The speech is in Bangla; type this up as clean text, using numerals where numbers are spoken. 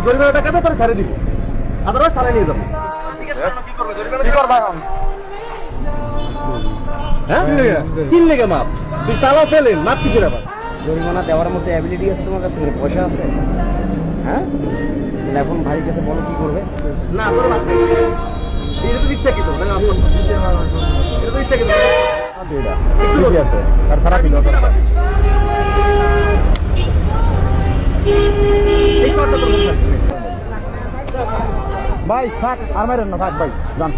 জরিমানা টাকা তো তোর ছাড়ে দিব, আদারওয়াইজ থানায় নিয়ে যাবো। কি করবা এখন? হ্যাঁ তিন লেগে মাপ, তুই চালাও ফেলেন মাপ কিসের আবার? জরিমানা দেওয়ার মতো অ্যাবিলিটি আছে তোমার কাছে? পয়সা আছে? হ্যাঁ, এখন ভাইয়ের কাছে বলো কি করবে। না তোর মাপ নেই, এটা তো ইচ্ছা কি তোর? এটা তো ইচ্ছা কি তোর? ঠিকই আছে, তার খারাপ দিল ভাই থাক, আর মারেন না, থাক ভাই যান।